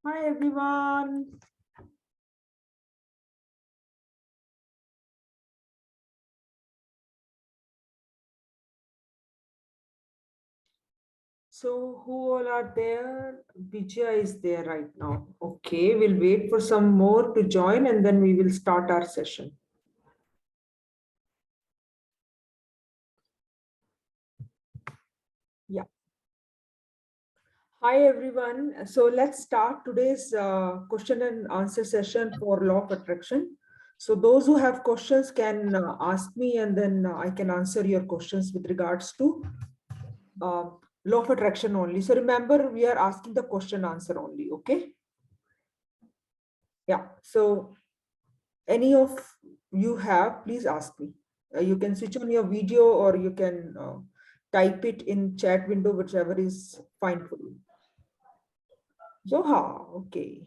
Hi everyone. So who all are there? Vijaya is there right now. Okay, we'll wait for some more to join and then we will start our session. Yeah. Hi everyone. So let's start today's question and answer session for law of attraction. So those who have questions can ask me and then I can answer your questions with regards to uh, law of attraction only. So remember, we are asking the question answer only. Okay. Yeah. So any of you have, please ask me. You can switch on your video or you can type it in chat window, whichever is fine for you. Zoha, okay.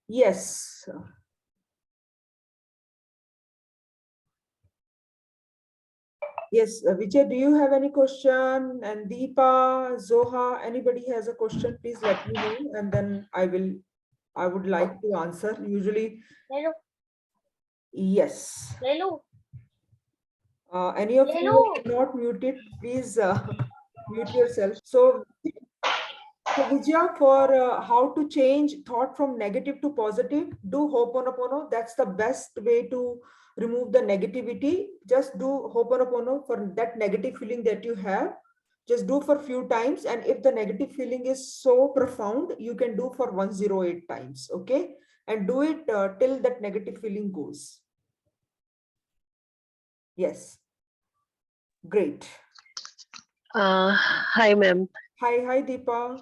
Yes. Yes, Vijay, do you have any question? And Deepa, Zoha, anybody has a question, please let me know and then I would like to answer. Usually, Hello. yes. Hello. Any of you who are not muted, please mute yourself. So Vijaya, for how to change thought from negative to positive, do Ho'oponopono. That's the best way to remove the negativity. Just do Ho'oponopono for that negative feeling that you have. Just do for few times. And if the negative feeling is so profound, you can do for 108 times. Okay. And do it till that negative feeling goes. Yes. Great. Hi ma'am. Hi, Deepa.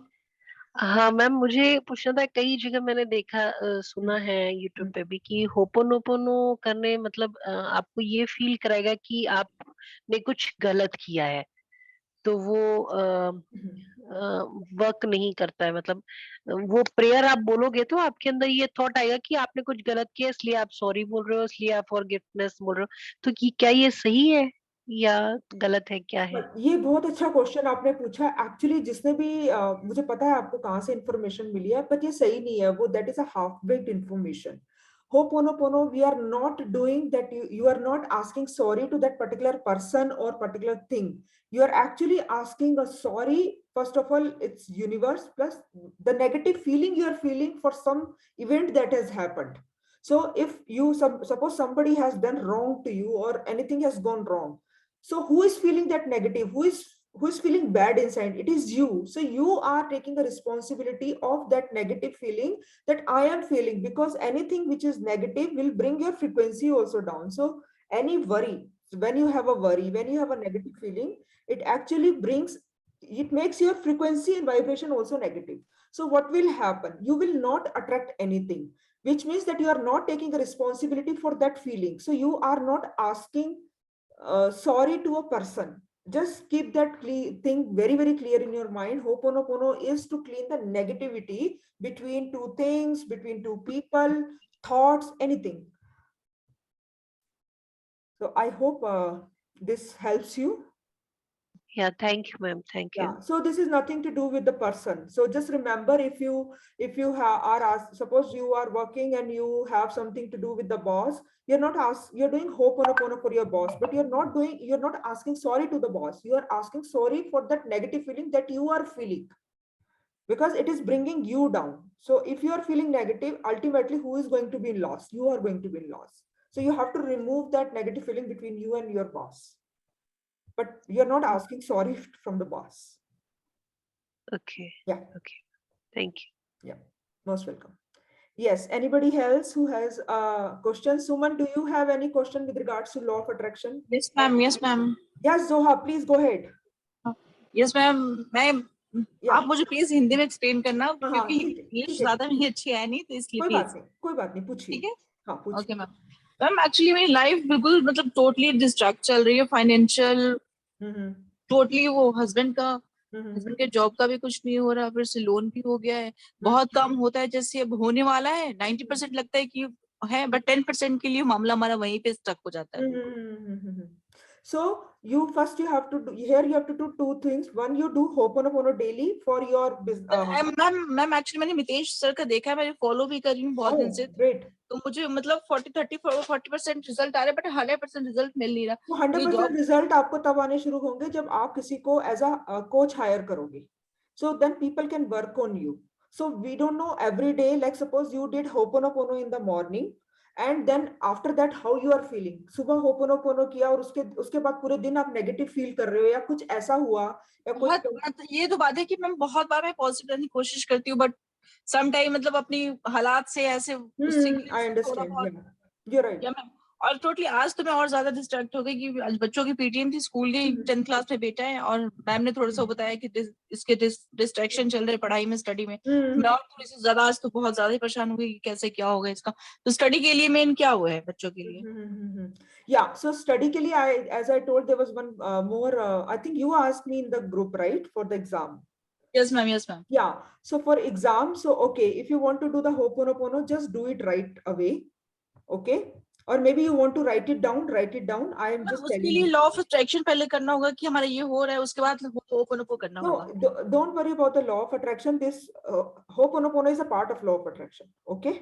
हाँ ma'am, मुझे पूछना था, कई जगह मैंने देखा सुना है यूट्यूब पे भी कि होपोनोपोनो करने मतलब आपको ये फील कराएगा कि आपने कुछ गलत किया है, तो वो वर्क नहीं करता है। मतलब वो प्रेयर आप बोलोगे तो आपके अंदर ये थॉट आएगा कि आपने कुछ गलत किया, इसलिए आप सॉरी बोल रहे हो, इसलिए आप फॉरगिवनेस बोल रहे हो। तो क्या ये सही है या गलत है, क्या है? ये बहुत अच्छा क्वेश्चन आपने पूछा। एक्चुअली जिसने भी मुझे पता है आपको कहाँ से इंफॉर्मेशन मिली है, बट ये सही नहीं है। वो that is a half baked information. Ho'oponopono, we are not doing that. You are not asking sorry to that particular person or particular thing. You are actually asking a sorry. First of all, it's universe plus the negative feeling you are feeling for some event that has happened. So if you suppose somebody has done wrong to you or anything has gone wrong, so who is feeling that negative, who is feeling bad inside? It is you. So you are taking a responsibility of that negative feeling that I am feeling, because anything which is negative will bring your frequency also down. So any worry, when you have a worry, when you have a negative feeling, it actually brings, it makes your frequency and vibration also negative. So what will happen? You will not attract anything, which means that you are not taking a responsibility for that feeling. So you are not asking sorry to a person. Just keep that thing very, very clear in your mind. Ho'oponopono is to clean the negativity between two things, between two people, thoughts, anything. So I hope this helps you. Yeah, thank you ma'am, thank you. Yeah, so this is nothing to do with the person. So just remember, if you are asked, suppose you are working and you have something to do with the boss, you're doing Ho'oponopono for your boss, but you're not asking sorry to the boss. You are asking sorry for that negative feeling that you are feeling, because it is bringing you down. So if you are feeling negative, ultimately who is going to be in loss? You are going to be in loss. So you have to remove that negative feeling between you and your boss, but you're not asking sorry from the boss. Okay. Yeah. Okay. Thank you. Yeah, most welcome. Yes, anybody else who has a question? Suman, do you have any question with regards to law of attraction? Yes, ma'am. Yes, ma'am. Yes, Zoha, please go ahead. Yes, ma'am. मैं Yeah. आप मुझे please Hindi में explain करना, हाँ, क्योंकि ठीक है, English ठीक है, ज्यादा मेरी अच्छी है नहीं, तो इसलिए प्लीज। कोई बात नहीं, पूछिए। ठीक है, हाँ, पूछिए। Okay ma'am. मैम एक्चुअली मेरी लाइफ बिल्कुल मतलब टोटली डिस्ट्रैक्ट चल रही है, फाइनेंशियल टोटली। वो हस्बैंड के जॉब का भी कुछ नहीं हो रहा, फिर से लोन भी हो गया है, बहुत कम होता है। जैसे अब होने वाला है 90% लगता है कि है, बट 10% के लिए मामला हमारा वहीं पे स्टक हो जाता है। So you have to do, here you have to do two things. One, you do Ho'oponopono daily for your business. Ma'am actually मैंने मितेश सर का देखा है, मैं फॉलो भी कर रही हूँ बहुत दिन से, great. तो मुझे मतलब 40% रिजल्ट आ रहे, बट 100% रिजल्ट मिल नहीं रहा। तो 100% रिजल्ट आपको तब आने शुरू होंगे जब आप किसी को एज अ कोच हायर करोगे, so then people can work on you. So we don't know every day, like suppose you did Ho'oponopono in the morning and then after that how you are feeling. सुबह Ho'oponopono किया और उसके बाद पूरे दिन आप negative feel कर रहे हो या कुछ ऐसा हुआ या कुछ। ये तो बात है कि मैं बहुत बार मैं पॉजिटिव रहने की कोशिश करती हूँ, बट सम टाइम मतलब अपनी हालात से ऐसे I understand. Yeah, you're right. या मैं और टोटली आज तो मैं और ज्यादा डिस्ट्रैक्ट हो गई कि आज बच्चों की पीटीएम थी स्कूल की, 10th क्लास में बेटा है, और मैम ने थोड़ा सा बताया कि इसके डिस्ट्रैक्शन चल रहे पढ़ाई में, स्टडी में। मैं और थोड़ी सी ज्यादा आज तो बहुत ज्यादा ही परेशान हो गई कि कैसे क्या होगा इसका। तो स्टडी के लिए मेन क्या हुआ है बच्चों के लिए? Yeah, so study के लिए as I told, there was one more I think you asked me in the group, right, for the exam. Yes ma'am, yes ma'am. Yeah, so for exam, so okay, if you want to do the Ho'oponopono, just do it right away, okay? Or maybe you want to write it down. I am just telling you. उसके लिए law of attraction पहले करना होगा कि हमारा ये हो रहा है, उसके बाद Ho'oponopono करना होगा। No, don't worry about the law of attraction. This Ho'oponopono is a part of law of attraction, okay?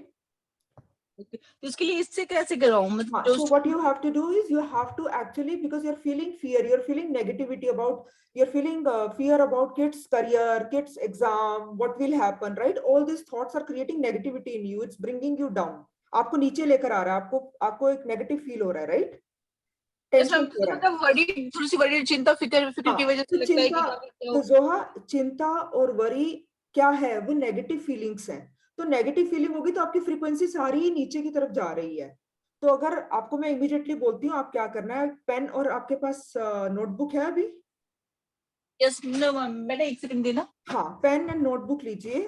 इसके लिए इससे कैसे कराऊं मतलब? So what you have to do is you have to actually, because you're feeling fear, you're feeling negativity about, you're feeling fear about kids' career, kids' exam, what will happen, right? All these thoughts are creating negativity in you. It's bringing you down. आपको नीचे लेकर आ रहा है, आपको एक negative feel हो रहा है, राइट? टेंशन हो रहा है, थोड़ी सी बड़ी चिंता फिक्र की वजह से लगता है कि तो जोहा चिंता और वरी क्या है, वो नेगेटिव फीलिंग्स हैं। तो नेगेटिव फीलिंग होगी तो आपकी फ्रीक्वेंसी सारी ही नीचे की तरफ जा रही है। तो अगर आपको मैं इमीडिएटली बोलती हूँ आप क्या करना है, पेन और आपके पास नोटबुक है अभी? यस बेटा एक सेकंड देना। हाँ, पेन एंड नोटबुक लीजिए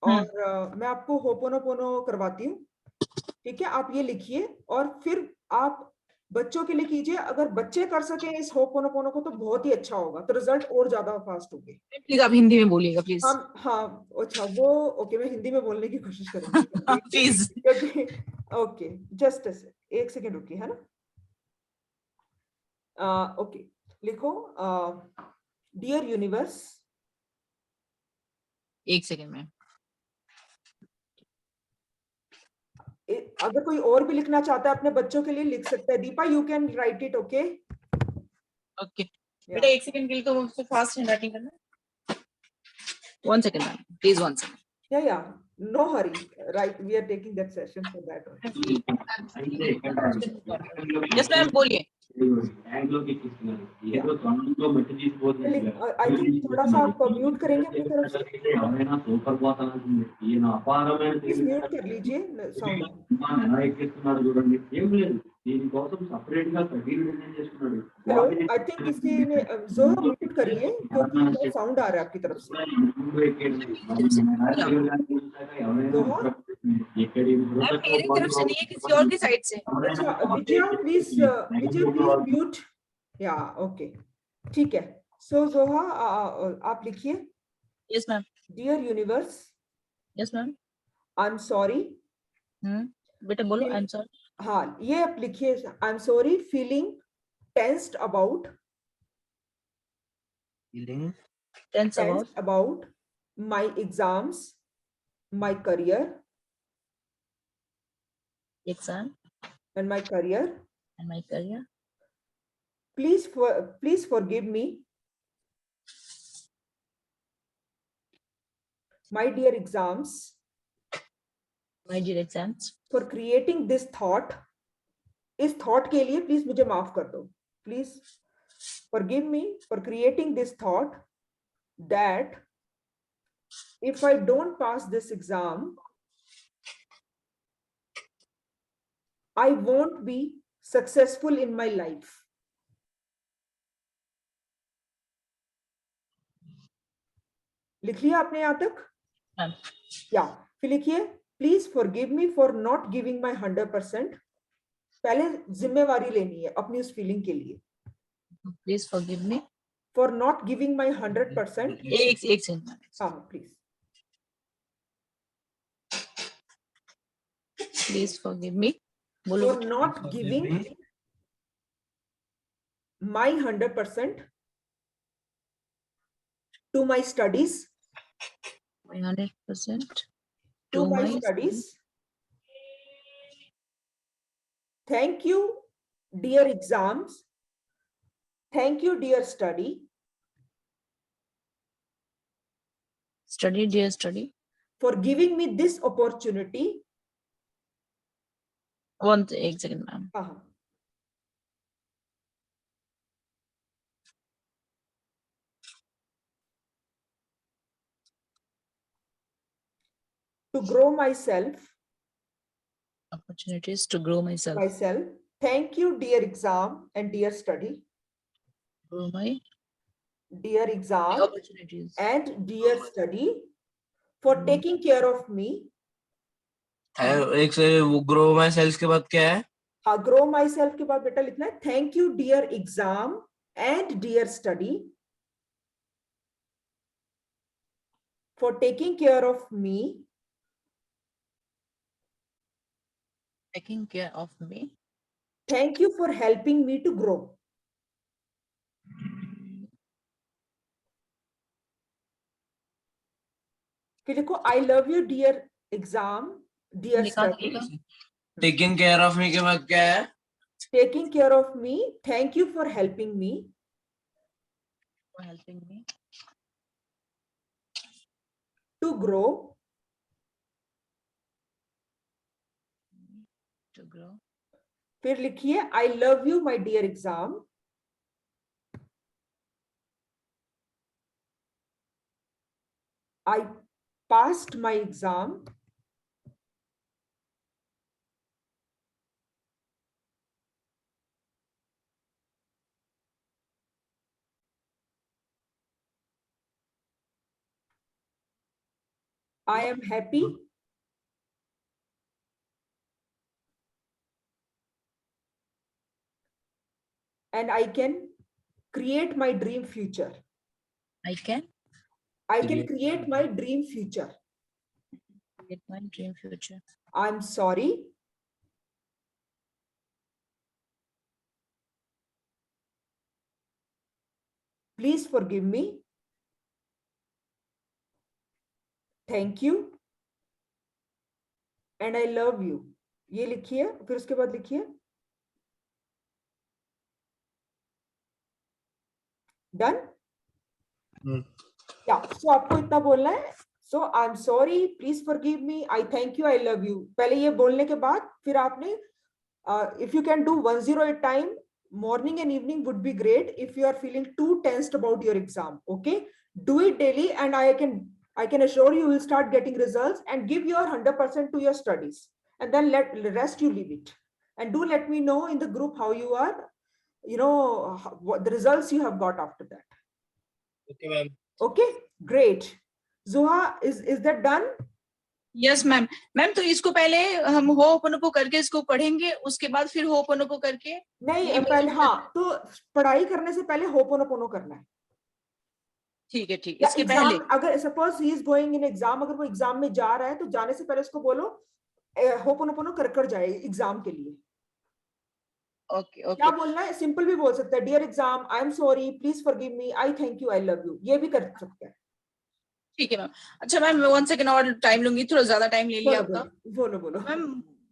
और मैं आपको होपोनोपोनो करवाती हूँ, ठीक है? आप ये लिखिए और फिर आप बच्चों के लिए कीजिए। अगर बच्चे कर सके इस होपोनोपोनो को तो बहुत ही अच्छा होगा, तो रिजल्ट और ज्यादा फास्ट होंगे। प्लीज आप हिंदी में बोलिएगा प्लीज। हाँ अच्छा, वो ओके, मैं हिंदी में बोलने की कोशिश करूंगी प्लीज। ओके, जस्ट एक सेकेंड रुकिए, है ना? ओके, लिखो डियर यूनिवर्स। एक सेकेंड में, अगर कोई और भी लिखना चाहता है अपने बच्चों के लिए लिख सकता है। Deepa, you can write it, okay? Okay बेटा एक सेकंड के लिए तो फास्ट हैंडराइटिंग करना। 1 second मैम, प्लीज 1 second। या no hurry, right, we are taking that session for that only. Yes ma'am बोलिए। आई थिंक थोड़ा सा आप म्यूट करेंगे अपनी तरफ से, प्लीज म्यूट कर लीजिए साउंड। हेलो, आई थिंक किसी ने जोर म्यूट करिए क्योंकि बहुत साउंड आ रहा है आपकी तरफ से। मेरी तरफ से नहीं है, किसी और की साइड से। अच्छा विजया प्लीज म्यूट। या ओके, ठीक है। सो जोहा आप लिखिए। Yes ma'am. Dear universe. Yes ma'am. I am sorry. बेटा बोलो आई एम सॉरी। हाँ, ये आप लिखिए, I am sorry feeling tensed about my exams, my career and my career. Please forgive me, my dear exams, for creating this thought. इस thought के लिए please मुझे माफ कर दो। Please forgive me for creating this thought that if I don't pass this exam, I won't be successful in my life. लिख लिया आपने यहाँ तक? या फिर लिखिए, please forgive me for not giving my 100%। पहले जिम्मेवारी लेनी है अपनी उस फीलिंग के लिए। Please forgive me for not giving my 100%। एक सेकंड। हाँ प्लीज। Please forgive me. बोलो for not giving my 100% to my studies. 100% to my studies. Thank you, dear exams. Thank you, dear study. Study, dear study. For giving me this opportunity. एक second, ma'am. To grow myself. Opportunities to grow myself. Thank you, dear exam and dear study. Grow my dear exam opportunities and dear study for taking care of me. एक से वो grow myself के बाद क्या है? हाँ, grow myself के बाद बेटा लिखना है thank you dear exam and dear study for taking care of me. Taking care of me. Thank you for helping me to grow. फिर लिखो I love you dear exam, dear study. Taking care of me के बाद क्या है? Taking care of me. Thank you for helping me. For helping me. To grow. To grow. फिर लिखिए I love you my dear exam. I passed my exam. I am happy. And I can create my dream future. I can create my dream future. Create my dream future. I'm sorry. Please forgive me. Thank you. And I love you. ये लिखिए, फिर उसके बाद लिखिए done. या सो आपको इतना बोलना है so I am sorry, please forgive me, I thank you, I love you. पहले ये बोलने के बाद फिर आपने if you can do 108 time morning and evening would be great if you are feeling too tensed about your exam. Okay, do it daily and I can assure you will start getting results and give your 100% to your studies and then let the rest you leave it. And do let me know in the group how you are, what the results you have got after that. Okay ma'am. Okay, great. Zuha, is that done? Yes ma'am. Ma'am तो इसको पहले हम होपोनोपो करके इसको पढ़ेंगे, उसके बाद फिर होपोनोपो करके नहीं पहले, हाँ तो पढ़ाई करने से पहले होपोनोपोनो करना है। ठीक है, ठीक। इसके पहले अगर suppose he is going in exam, अगर वो एग्जाम में जा रहा है तो जाने से पहले उसको बोलो होपोनोपोनो कर जाए एग्जाम के लिए। Okay okay. क्या बोलना है? सिंपल भी बोल सकता है dear exam, I am sorry, please forgive me, I thank you, I love you, ये भी कर सकता है। ठीक है मैम। अच्छा मैम, 1 सेकंड और टाइम लूंगी, थोड़ा ज्यादा टाइम ले लिया आपका। बोलो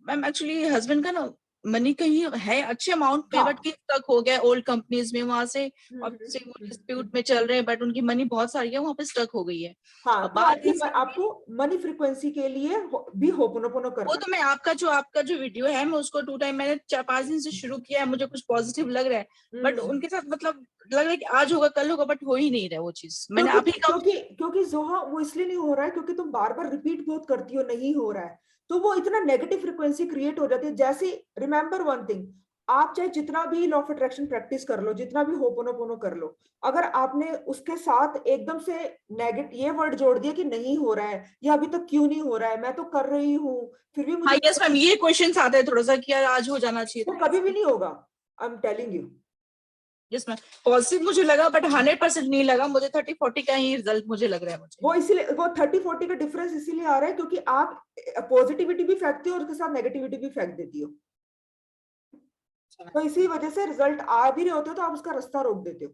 मैम एक्चुअली हस्बैंड का ना मनी कहीं है अच्छे अमाउंट पे, बट की स्टक हो गया ओल्ड कंपनीज में, वहां से अब से वो डिस्प्यूट में चल रहे हैं, बट उनकी मनी बहुत सारी है, वहां पे स्टक हो गई है। हाँ, तो आपको मनी फ्रीक्वेंसी के लिए भी होपोनोपोनो करना। वो तो मैं आपका जो वीडियो है, मैं उसको 2 टाइम मैंने 4-5 दिन से शुरू किया है, मुझे कुछ पॉजिटिव लग रहा है, बट उनके साथ मतलब लग रहा है कि आज होगा कल होगा, बट हो ही नहीं रहा वो चीज। मैंने अभी क्योंकि जोहा वो इसलिए नहीं हो रहा है क्योंकि तुम बार बार रिपीट बहुत करती हो, नहीं हो रहा है, तो वो इतना नेगेटिव फ्रीक्वेंसी क्रिएट हो जाती है। जैसे रिमेंबर वन थिंग, आप चाहे जितना भी लॉ ऑफ अट्रैक्शन प्रैक्टिस कर लो, जितना भी होपोनोपोनो कर लो, अगर आपने उसके साथ एकदम से नेगेटिव ये वर्ड जोड़ दिया कि नहीं हो रहा है या अभी तक क्यों नहीं हो रहा है, मैं तो कर रही हूँ फिर भी मुझे, यस मैम, ये क्वेश्चन आते हैं थोड़ा सा कि यार आज हो जाना चाहिए, तो कभी भी नहीं होगा। I am telling you. Yes ma'am, positive मुझे लगा बट 100% नहीं लगा मुझे, 30-40 का ही रिजल्ट मुझे लग रहा है मुझे। वो इसीलिए वो 30-40 का डिफरेंस इसीलिए आ रहा है क्योंकि आप पॉजिटिविटी भी फेंकती हो और उसके साथ नेगेटिविटी भी फेंक देती हो, तो इसी वजह से रिजल्ट आ भी रहे होते हो तो आप उसका रास्ता रोक देते हो।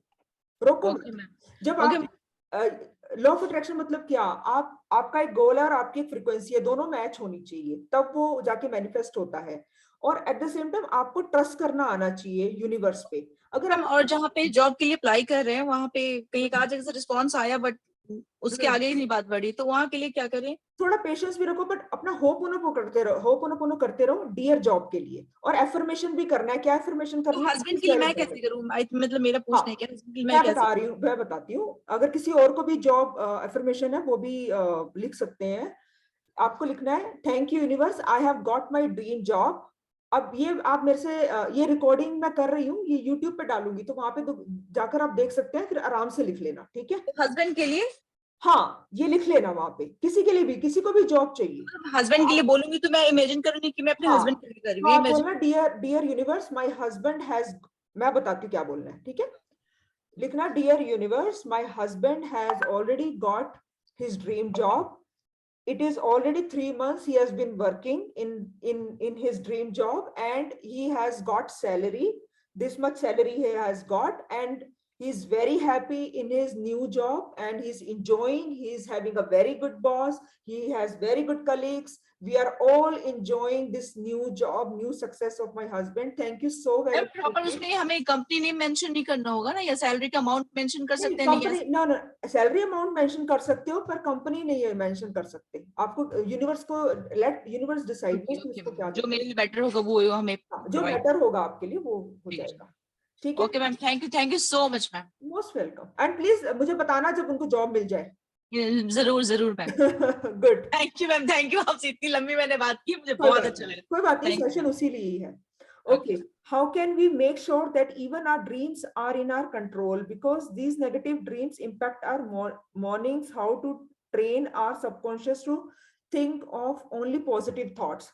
रोको ओके मैम। जब ओके आप लॉ ऑफ अट्रैक्शन मतलब क्या, आपका एक गोल है और आपकी एक फ्रीक्वेंसी है, दोनों मैच होनी चाहिए तब वो जाके मैनिफेस्ट होता है। और एट द सेम टाइम आपको ट्रस्ट करना आना चाहिए यूनिवर्स पे। अगर मैम, आप और जहाँ पे जॉब के लिए अप्लाई कर रहे हैं वहाँ पे कहीं एक आध जगह से रिस्पॉन्स आया बट उसके आगे ही नहीं बात बढ़ी, तो वहाँ के लिए क्या करें? थोड़ा पेशेंस भी रखो, बट अपना होपोनोपोनो करते रहो, होपोनोपोनो करते रहो डियर जॉब के लिए। और एफर्मेशन भी करना है। क्या एफर्मेशन तो करना है? हस्बैंड के लिए मैं कैसे करूँ? मतलब मेरा हाँ, पूछना है कि husband के लिए मैं मैं कैसे बता रही हूँ, मैं बताती हूँ। अगर किसी और को भी जॉब एफर्मेशन है वो भी लिख सकते हैं। आपको लिखना है, thank you universe, I have got my dream job. अब ये आप मेरे से ये रिकॉर्डिंग मैं कर रही हूँ, ये यूट्यूब पे डालूंगी, तो वहां पे तो जाकर आप देख सकते हैं, फिर आराम से लिख लेना, ठीक है? हस्बैंड के लिए? हाँ, ये लिख लेना वहां पे। किसी के लिए भी, किसी को भी जॉब चाहिए हस्बैंड के लिए आप, बोलूंगी तो मैं इमेजिन करूंगी कि मैं अपने हाँ, हस्बैंड के लिए कर रही तो हूँ, आप इमेजिन। बोलना dear dear universe my husband has, मैं बताती हूँ क्या बोलना है, ठीक है? लिखना, dear universe my husband has already got his dream job. It is already 3 months he has been working in his dream job, and he has got salary. This much salary he has got, and he's very happy in his new job, and he's enjoying. He's having a very good boss. He has very good colleagues. We are all enjoying this new job, new success of my husband. Thank you so very much. Proper उसमें हमें company name mention नहीं करना होगा ना, या salary का amount mention कर सकते हैं? नहीं, कंपनी ना ना, सैलरी अमाउंट मेंशन कर सकते हो पर कंपनी नहीं मेंशन कर सकते। आपको यूनिवर्स को, लेट यूनिवर्स डिसाइड कि उसको क्या जो देना मेरे लिए बेटर होगा वो हमें है। जो प्रोवाइड। बेटर होगा आपके लिए वो हो जाएगा, ठीक है? Okay ma'am, thank you so much ma'am. Most welcome, and please मुझे बताना जब उनको जॉब मिल जाए। जरूर जरूर ma'am. Good, thank you ma'am, thank you. आपसे इतनी लंबी मैंने बात की, मुझे कोई बहुत बात अच्छा नहीं, लगा। कोई बात नहीं, थैंक सेशन यू। उसी लिए ही है। Okay, how can we make sure that even our dreams are in our control? Because these negative dreams impact our mornings. How to train our subconscious to think of only positive thoughts?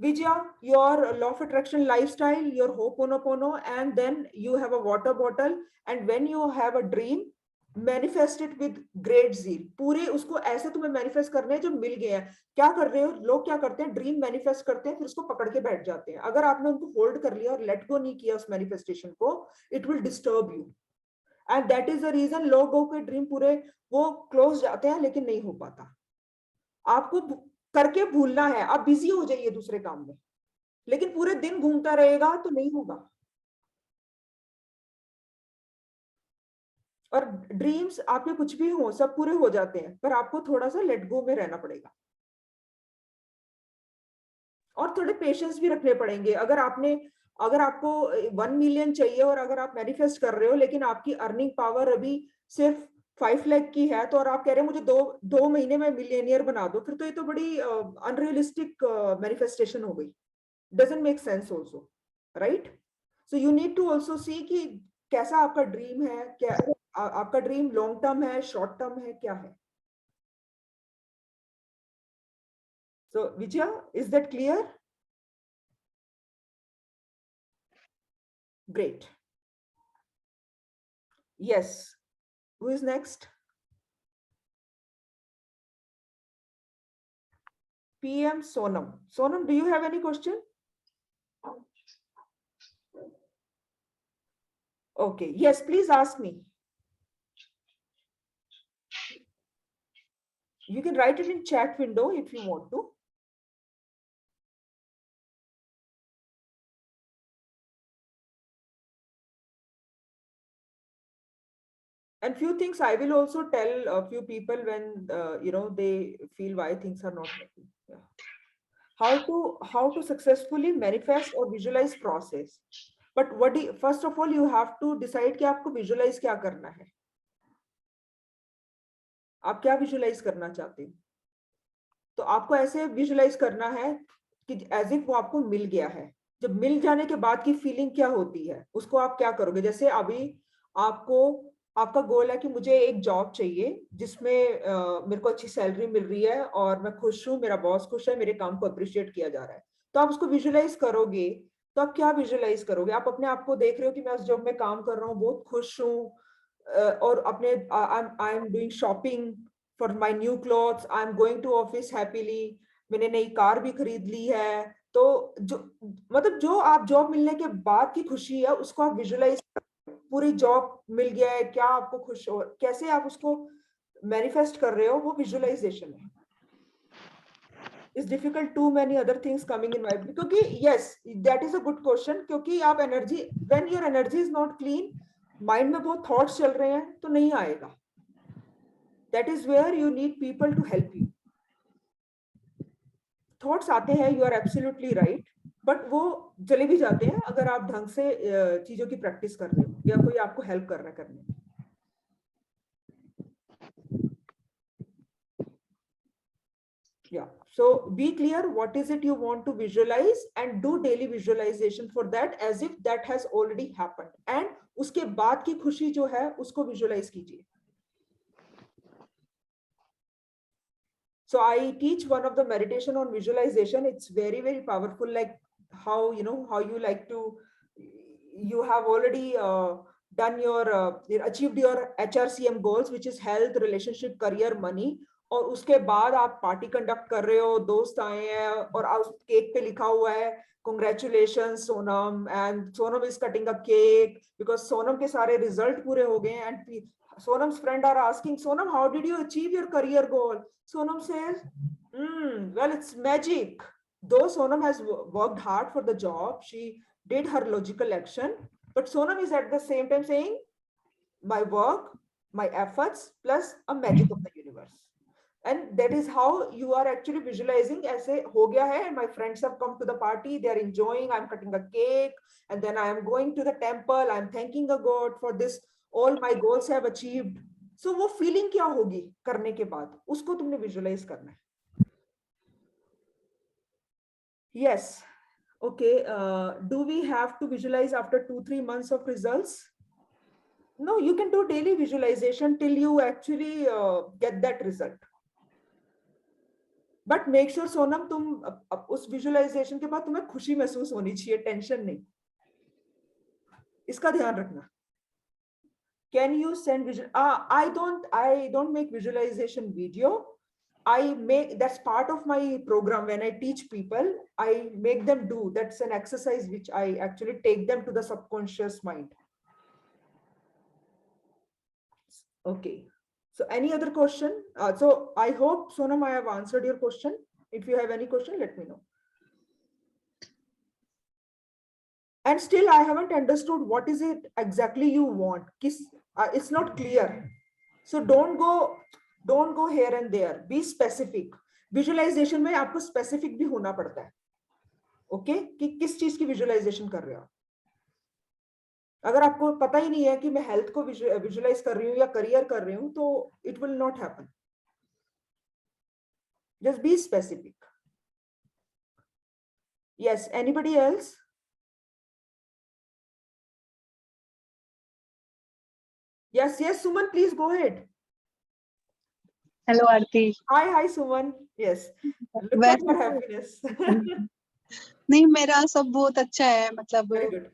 Vijaya, your law of attraction lifestyle, your ho'oponopono, and then you have a water bottle, and when you have a dream, manifest it with great zeal. पूरे उसको ऐसे तुम्हें manifest करने हैं जो मिल गए हैं। क्या कर रहे हो लोग, क्या करते हैं, ड्रीम मैनिफेस्ट करते हैं फिर उसको पकड़ के बैठ जाते हैं। अगर आपने उनको होल्ड कर लिया और लेट गो नहीं किया उस मैनिफेस्टेशन को, it will disturb you, and that is the reason लोगों के ड्रीम पूरे वो क्लोज जाते हैं लेकिन नहीं हो पाता। आपको करके भूलना है, आप बिजी हो जाइए दूसरे काम में, लेकिन पूरे दिन घूमता रहेगा तो नहीं होगा। और ड्रीम्स आपके कुछ भी हो, सब पूरे हो जाते हैं, पर आपको थोड़ा सा लेट गो में रहना पड़ेगा और थोड़े पेशेंस भी रखने पड़ेंगे। अगर आपको 1 मिलियन चाहिए और अगर आप मैनिफेस्ट कर रहे हो लेकिन आपकी अर्निंग पावर अभी सिर्फ 5 लाख की है, तो और आप कह रहे हो मुझे दो महीने में मिलियनियर बना दो, फिर तो ये तो बड़ी अनरियलिस्टिक मैनिफेस्टेशन हो गई। Doesn't make sense also, right? So you need to also see कि कैसा आपका ड्रीम है, क्या आपका ड्रीम लॉन्ग टर्म है, शॉर्ट टर्म है, क्या है? So Vijaya, is that clear? Great. Yes. Who is next? PM Sonam. Sonam, do you have any question? Okay. Yes, please ask me. You can write it in chat window if you want to. And few things I will also tell a few people when they feel why things are not working. Yeah. How to successfully manifest or visualize process. But first of all you have to decide कि आपको visualize क्या करना है, आप क्या visualize करना चाहते हो। तो आपको ऐसे visualize करना है कि as if वो आपको मिल गया है। जब मिल जाने के बाद की फीलिंग क्या होती है, उसको आप क्या करोगे। जैसे अभी आपका गोल है कि मुझे एक जॉब चाहिए जिसमें मेरे को अच्छी सैलरी मिल रही है और मैं खुश हूँ, मेरा बॉस खुश है, मेरे काम को अप्रिशिएट किया जा रहा है। तो आप उसको विजुलाइज करोगे तो आप क्या विजुअलाइज करोगे? आप अपने आप को देख रहे हो कि मैं उस जॉब में काम कर रहा हूँ, बहुत खुश हूँ, और अपने I am doing shopping for my new clothes, I am going to office happily, मैंने नई कार भी खरीद ली है। तो जो मतलब जो आप जॉब मिलने के बाद की खुशी है उसको आप विजुअलाइज, पूरी जॉब मिल गया है, क्या आपको खुश हो, कैसे आप उसको मैनिफेस्ट कर रहे हो, वो विजुअलाइजेशन है। It's difficult, too many other things coming in my, क्योंकि yes, that is a good question, क्योंकि आप energy, when your energy is not clean, mind में बहुत थॉट्स चल रहे हैं तो नहीं आएगा। That is where you need people to help you. Thoughts आते हैं, you are absolutely right, but वो चले भी जाते हैं अगर आप ढंग से चीजों की प्रैक्टिस कर रहे हो या कोई आपको हेल्प कर रहा है करने में। Yeah, so be clear what is it you want to visualize and do daily visualization for that as if that has already happened, and उसके बाद की खुशी जो है उसको visualize कीजिए। So I teach one of the meditation on visualization. It's very, very powerful, like how, you know, how you like to, you have already done your achieved your HRCM goals, which is health, relationship, career, money, और उसके बाद आप party conduct कर रहे हो, दोस्त आए हैं और उस केक पे लिखा हुआ है congratulations Sonam, and Sonam is cutting a cake because Sonam के सारे रिजल्ट पूरे हो गए हैं, and Sonam's friend are asking, Sonam, how did you achieve your career goal? Sonam says, well, it's magic. Though Sonam has worked hard for the job, she did her logical action, but Sonam is at the same time saying, my work, my efforts, plus a magic of the universe. And that is how you are actually visualizing, ऐसे हो गया है, and my friends have come to the party, they are enjoying, I'm cutting a cake, and then I am going to the temple, I'm thanking the God for this, all my goals have achieved. So वो feeling क्या होगी करने के बाद, उसको तुमने visualize करना है। Yes, okay, do we have to visualize after 2-3 months of results? No, you can do daily visualization till you actually get that result. But make sure Sonam, तुम उस विजुअलाइजेशन के बाद तुम्हें खुशी महसूस होनी चाहिए, टेंशन नहीं, इसका ध्यान रखना। Can you send visual, I don't make visualization video, I make, that's part of my program. When I teach people, I make them do, that's an exercise which I actually take them to the subconscious mind. Okay, so any other question? So I hope, Sonam, I have answered your question. If you have any question, let me know. And still I haven't understood what is it exactly you want. It's not clear. So don't go here and there. Be specific. Visualization में आपको specific भी होना पड़ता है. Okay? कि किस चीज की visualization कर रहे हो. अगर आपको पता ही नहीं है कि मैं health को visualize कर रही हूँ या career कर रही हूँ, तो it will not happen. Just be specific. Yes. Anybody else? Yes. Suman, please go ahead. Hello, Aarti. Hi, Suman. Yes. Look at your happiness. नहीं, मेरा सब बहुत अच्छा है, Very good.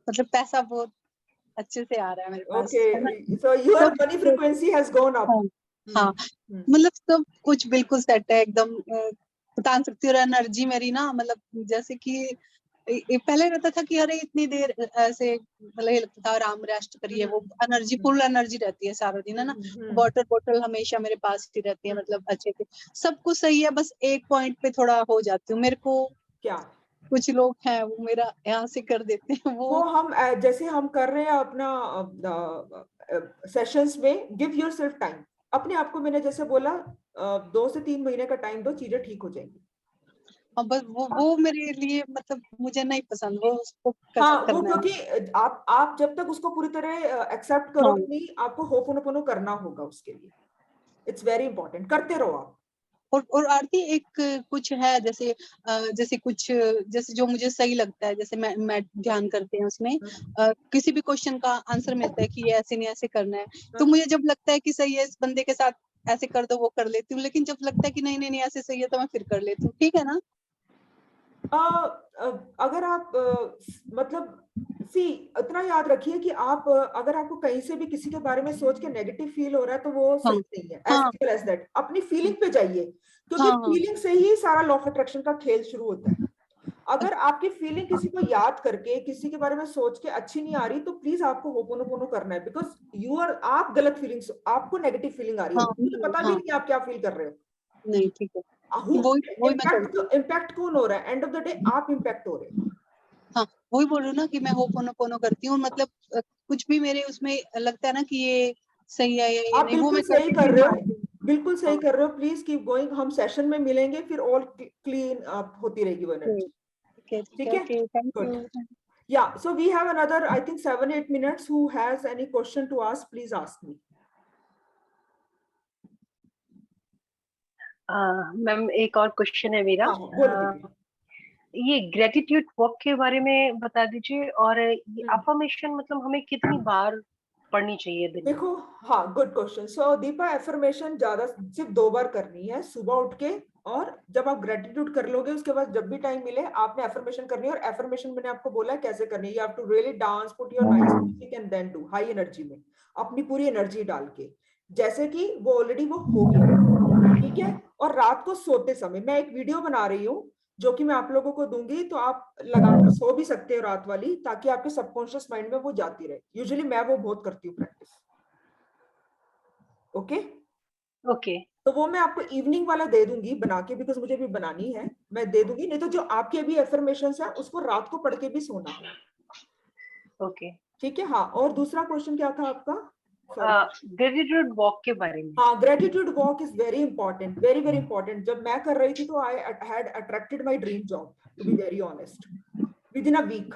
मतलब पैसा बहुत अच्छे से आ रहा है मेरे पास. Okay, so your money frequency has gone up. हाँ, मतलब सब कुछ बिल्कुल सेट है एकदम. बता सकती हूँ एनर्जी मेरी ना, मतलब जैसे कि पहले रहता था कि अरे इतनी देर ऐसे मतलब ये लगता था राम राष्ट्र करिए, वो एनर्जी फुल एनर्जी रहती है सारा दिन, है ना. वाटर बोतल हमेशा मेरे पास ही रहती है, मतलब अच्छे से सब कुछ सही है. बस एक पॉइंट पे थोड़ा हो जाती हूँ. मेरे को क्या कुछ लोग हैं वो मेरा यहाँ से कर देते हैं, वो हम जैसे हम कर रहे हैं अपना सेशंस में, गिव योरसेल्फ टाइम. अपने आप को मैंने जैसे बोला 2 से 3 महीने का टाइम दो, चीजें ठीक हो जाएंगी. बस वो मेरे लिए मतलब मुझे नहीं पसंद वो उसको हाँ, वो क्योंकि आप जब तक उसको पूरी तरह एक्सेप्ट करोगे नहीं, आपको होपोनोपोनो करना होगा उसके लिए. इट्स वेरी इंपॉर्टेंट, करते रहो आप. और आरती एक कुछ है जैसे कुछ जैसे जो मुझे सही लगता है, जैसे मैं ध्यान करते हैं उसमें किसी भी क्वेश्चन का आंसर मिलता है कि ये ऐसे नहीं ऐसे करना है, तो मुझे जब लगता है कि सही है इस बंदे के साथ ऐसे कर दो वो कर लेती हूँ, लेकिन जब लगता है कि नहीं ऐसे सही है तो मैं फिर कर लेती हूँ. ठीक है ना? अगर आप मतलब इतना याद रखिए कि आप अगर आपको कहीं से भी किसी के बारे में सोच के नेगेटिव फील हो रहा है तो वो सही नहीं है। As simple as that. अपनी फीलिंग पे जाइए, क्योंकि फीलिंग से ही सारा लॉ ऑफ अट्रैक्शन का खेल शुरू होता है। अगर आपकी फीलिंग किसी को याद करके किसी के बारे में सोच के अच्छी नहीं आ रही तो प्लीज आपको होपोनोपोनो करना है, बिकॉज आप गलत फीलिंग्स, आपको नेगेटिव फीलिंग आ रही है, मुझे पता भी नहीं आप क्या फील कर रहे हो। नहीं, ठीक है, वही मैं इम्पैक्ट कौन हो रहा है? एंड ऑफ द डे आप इम्पैक्ट हो रहे हो। हाँ, वही बोल रही हूँ ना कि मैं होपोनोपोनो करती हूँ, मतलब कुछ भी मेरे उसमें लगता है ना कि ये सही है या ये नहीं, वो मैं सही कर रहे हो, बिल्कुल सही हाँ। कर रहे हो। प्लीज कीप गोइंग, हम सेशन में मिलेंगे, फिर ऑल क्लीन अप होती रहेगी वो एनर्जी। ठीक है, okay, thank you. Yeah, so we have another, I think 7-8 minutes. Who has any question to ask, please ask me. Ma'am एक और क्वेश्चन है मेरा। हाँ, बोल दीजिए। ये ग्रेटिट्यूड वॉक के बारे में बता दीजिए, और ये अफर्मेशन मतलब हमें कितनी बार पढ़नी चाहिए दिन में? देखो, हाँ, गुड क्वेश्चन। सो दीपा, एफर्मेशन ज्यादा सिर्फ 2 बार करनी है, सुबह उठ के, और जब आप ग्रेटिट्यूड कर लोगे उसके बाद जब भी टाइम मिले आपने एफर्मेशन करनी है। और एफर्मेशन मैंने आपको बोला है कैसे करनी है। You have to really dance, put your nice music and then do high energy में, अपनी पूरी एनर्जी डाल के, जैसे कि वो ऑलरेडी वो हो गया। ठीक है, और रात को सोते समय मैं एक वीडियो बना रही हूँ जो कि मैं आप लोगों को दूंगी, तो आप लगाकर सो भी सकते हो रात वाली, ताकि आपके सबकॉन्शियस माइंड में वो जाती रहे। यूजुअली मैं वो बहुत करती हूँ प्रैक्टिस। ओके ओके, तो वो मैं आपको इवनिंग वाला दे दूंगी बना के, बिकॉज मुझे भी बनानी है, मैं दे दूंगी। नहीं तो जो आपके भी एफर्मेशंस है उसको रात को पढ़ के भी सोना है। ओके, ठीक है, हाँ। और दूसरा क्वेश्चन क्या था आपका? ग्रेटिट्यूड वॉक के बारे में। हाँ, gratitude walk is very important, very very important. जब मैं कर रही थी तो I had attracted my dream job, to be very honest, within a week.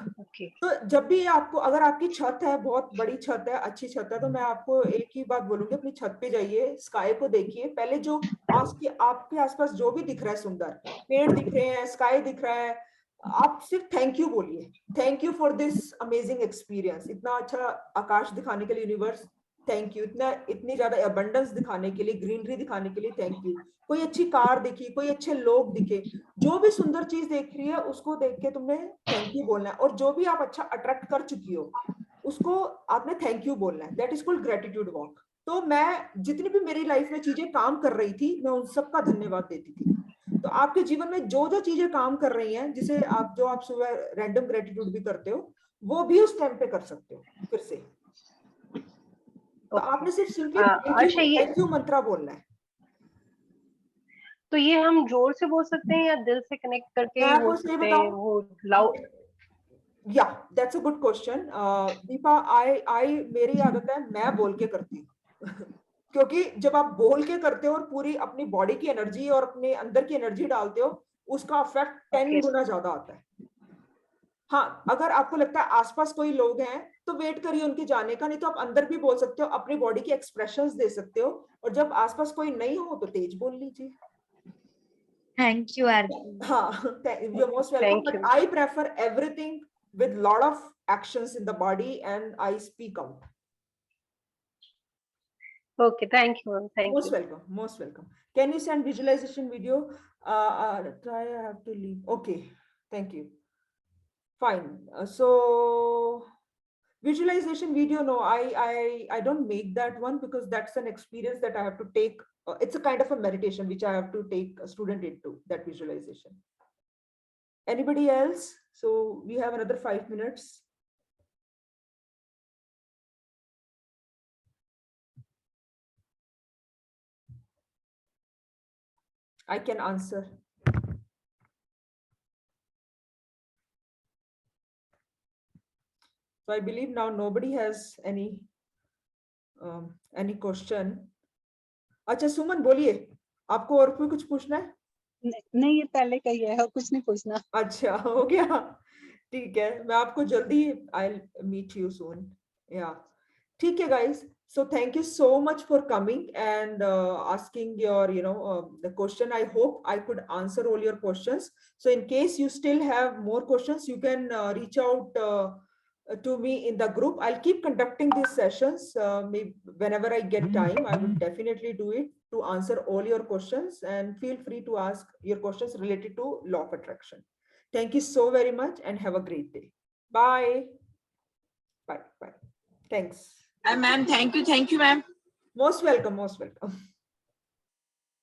तो जब भी आपको, अगर आपकी छत है, बहुत बड़ी छत है, अच्छी छत है, तो मैं आपको एक ही बात बोलूंगी, अपनी छत पे जाइए, स्काई को देखिए पहले। जो आपके आसपास जो भी दिख रहा है सुंदर, पेड़ दिख रहे हैं, स्काई दिख रहा है, आप सिर्फ थैंक यू बोलिए। Thank you for this amazing experience. इतना अच्छा आकाश दिखाने के लिए यूनिवर्स, थैंक यू। इतनी ज्यादा अबंडेंस दिखाने के लिए, ग्रीनरी दिखाने के लिए, थैंक यू। कोई अच्छी कार दिखी, कोई अच्छे लोग दिखे, जो भी सुंदर चीज देख रही है उसको देख के तुमने थैंक यू बोलना है। और जो भी आप अच्छा अट्रैक्ट कर चुकी हो उसको आपने थैंक यू बोलना है। That is called gratitude walk. तो मैं जितनी भी मेरी लाइफ में चीजें काम कर रही थी, मैं उन सबका धन्यवाद देती थी। तो आपके जीवन में जो जो चीजें काम कर रही हैं, जिसे आप सुबह रैंडम ग्रेटिट्यूड भी करते हो, वो भी उस टाइम पे कर सकते हो फिर से। तो आपने सिर्फ सिंपली थैंक यू मंत्रा बोलना है। तो ये हम जोर से बोल सकते हैं या दिल से कनेक्ट करके ही बोल सकते हैं? वो लाउड? या that's a good question Deepa. मेरी आदत है मैं बोल के करती हूँ क्योंकि जब आप बोल के करते हो और पूरी अपनी बॉडी की एनर्जी और अपने अंदर की एनर्जी डालते हो, उसका इफेक्ट 10 गुना ज्यादा आता है। हाँ, अगर आपको लगता है आसपास कोई लोग हैं तो वेट करिए उनके जाने का, नहीं तो आप अंदर भी बोल सकते हो, अपनी बॉडी की एक्सप्रेशंस दे सकते हो। और जब आसपास कोई नहीं हो तो तेज बोल लीजिए। थैंक यू आरती। हाँ, you're most welcome. But I prefer everything with lot of actions in the body and I speak out. Okay, thank you, ma'am. Thank most you. welcome, most welcome. Can you send visualization video? Try, I have to leave. Okay, thank you. Fine. So visualization video, no, I don't make that one because that's an experience that I have to take. It's a kind of a meditation which I have to take a student into, that visualization. Anybody else? So we have another 5 minutes. I can answer. So I believe now nobody has any question. अच्छा सुमन बोलिए, आपको और कोई कुछ पूछना है? नहीं, ये पहले का ही है और कुछ नहीं पूछना। अच्छा, हो गया, ठीक है। मैं आपको जल्दी, I'll meet you soon. Yeah, ठीक है guys. So thank you so much for coming and asking your, the question. I hope I could answer all your questions. So in case you still have more questions, you can reach out to me in the group. I'll keep conducting these sessions. Maybe whenever I get time, I will definitely do it to answer all your questions, and feel free to ask your questions related to law of attraction. Thank you so very much and have a great day. Bye. Bye. Bye. Thanks. Ma'am, thank you, ma'am. Most welcome. Most welcome.